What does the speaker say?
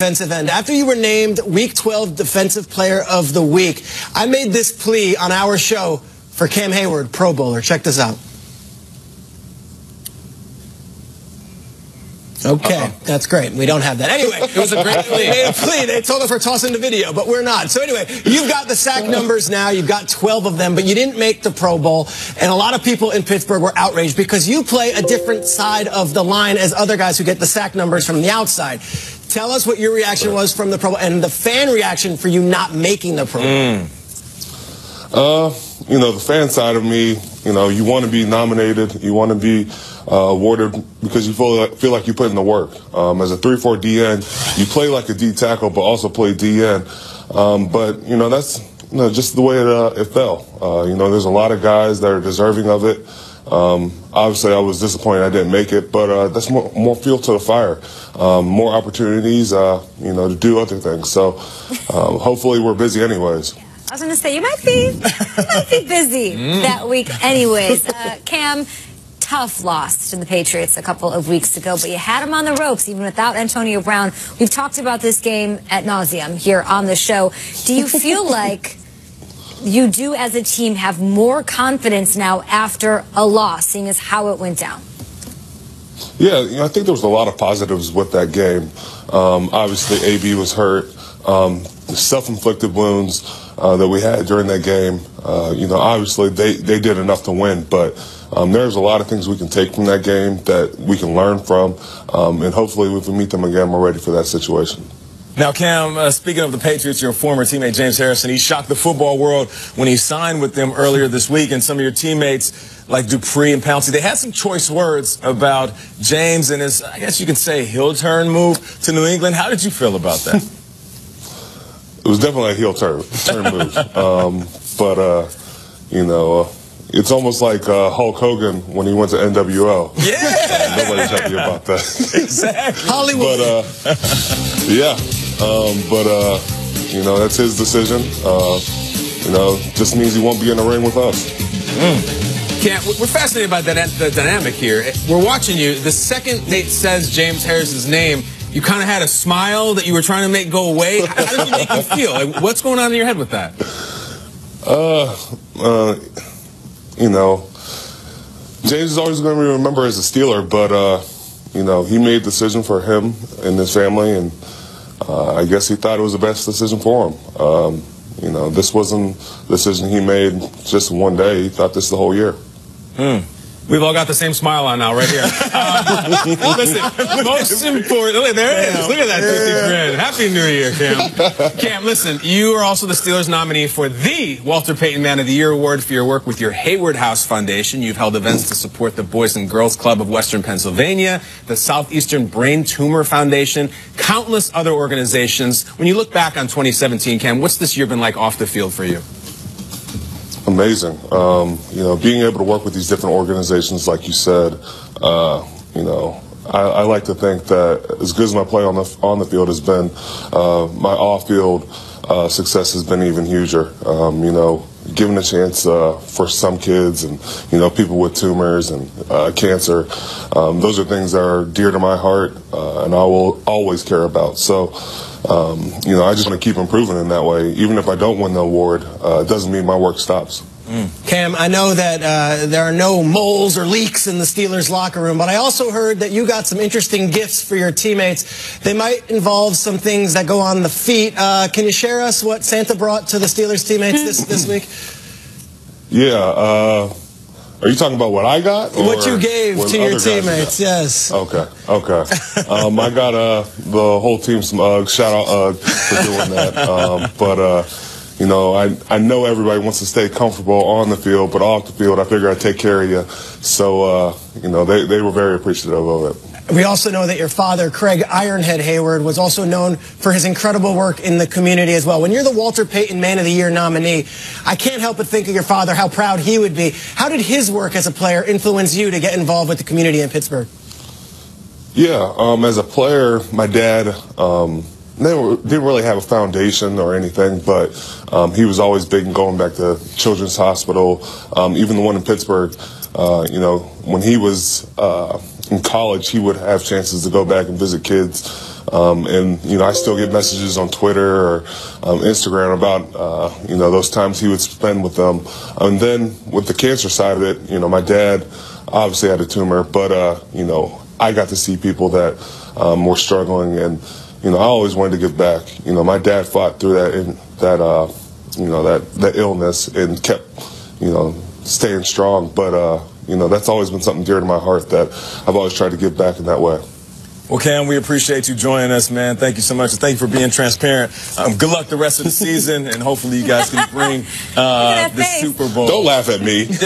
defensive end. After you were named Week 12 Defensive Player of the Week, I made this plea on our show for Cam Heyward, Pro Bowler. Check this out. Okay, that's great. We don't have that. Anyway, it was a great plea. They made a plea. They told us we're tossing the video, but we're not. So anyway, you've got the sack numbers now. You've got 12 of them, but you didn't make the Pro Bowl. And a lot of people in Pittsburgh were outraged because you play a different side of the line as other guys who get the sack numbers from the outside. Tell us what your reaction was from the Pro Bowl and the fan reaction for you not making the Pro Bowl. You know, the fan side of me, you know, you want to be nominated, you want to be awarded because you feel like you put in the work. As a 3-4 DN, you play like a D tackle, but also play DN. But you know, that's just the way it fell. You know, there's a lot of guys that are deserving of it. Obviously, I was disappointed I didn't make it, but that's more fuel to the fire, more opportunities, you know, to do other things. So hopefully, we're busy anyways. I was going to say, you might be busy that week anyways. Cam, tough loss to the Patriots a couple of weeks ago, but you had them on the ropes even without Antonio Brown. We've talked about this game ad nauseum here on the show. Do you feel like you do as a team have more confidence now after a loss, seeing as how it went down? Yeah, you know, I think there was a lot of positives with that game. Obviously, AB was hurt. Self-inflicted wounds that we had during that game, you know, obviously they did enough to win, but there's a lot of things we can take from that game that we can learn from, and hopefully if we meet them again, we're ready for that situation. Now, Cam, speaking of the Patriots, your former teammate James Harrison, he shocked the football world when he signed with them earlier this week, and some of your teammates like Dupree and Pouncey, they had some choice words about James and his, I guess you can say, heel turn move to New England. How did you feel about that? It was definitely a heel turn move. But, you know, it's almost like Hulk Hogan when he went to NWO. Yeah! Nobody's happy about that. Exactly. Hollywood. But, yeah. You know, that's his decision. You know, just means he won't be in the ring with us. Cam, we're fascinated by the dynamic here. We're watching you. The second Nate says James Harris's name, you kind of had a smile that you were trying to make go away. How did it make you feel? Like, what's going on in your head with that? You know, James is always going to be remembered as a Steeler, but, you know, he made a decision for him and his family, and I guess he thought it was the best decision for him. You know, this wasn't a decision he made just one day. He thought this the whole year. We've all got the same smile on now, right here. Listen, most important. Look, there it is. Look at that 50 grin. Happy New Year, Cam. Cam, listen, you are also the Steelers nominee for the Walter Payton Man of the Year Award for your work with your Heyward House Foundation. You've held events to support the Boys and Girls Club of Western Pennsylvania, the Southeastern Brain Tumor Foundation, countless other organizations. When you look back on 2017, Cam, what's this year been like off the field for you? Amazing. You know, being able to work with these different organizations, like you said, you know, I like to think that as good as my play on the field has been, my off-field success has been even huger. You know, given a chance for some kids and, you know, people with tumors and cancer, those are things that are dear to my heart and I will always care about. So, you know, I just want to keep improving in that way. Even if I don't win the award, it doesn't mean my work stops. Cam, I know that there are no moles or leaks in the Steelers locker room, but I also heard that you got some interesting gifts for your teammates. They might involve some things that go on the feet. Can you share us what Santa brought to the Steelers teammates this week? Yeah. Are you talking about what I got? Or what you gave to your teammates, yes. Okay. I got the whole team some Uggs. Shout out Ugg for doing that. You know, I know everybody wants to stay comfortable on the field, but off the field, I figure I'd take care of you. So, you know, they were very appreciative of it. We also know that your father, Craig Ironhead Heyward, was also known for his incredible work in the community as well. When you're the Walter Payton Man of the Year nominee, I can't help but think of your father, how proud he would be. How did his work as a player influence you to get involved with the community in Pittsburgh? Yeah, as a player, my dad didn't really have a foundation or anything, but he was always big in going back to Children's Hospital, even the one in Pittsburgh. You know, when he was in college, he would have chances to go back and visit kids And, you know, I still get messages on Twitter or Instagram about, you know, those times he would spend with them. And then with the cancer side of it, you know, my dad obviously had a tumor, but, you know, I got to see people that were struggling, and, you know, I always wanted to give back. You know, my dad fought through that illness and kept, you know, staying strong. But, you know, that's always been something dear to my heart that I've always tried to give back in that way. Well, Cam, we appreciate you joining us, man. Thank you so much. And thank you for being transparent. Good luck the rest of the season, and hopefully you guys can bring the Super Bowl. Don't laugh at me. No.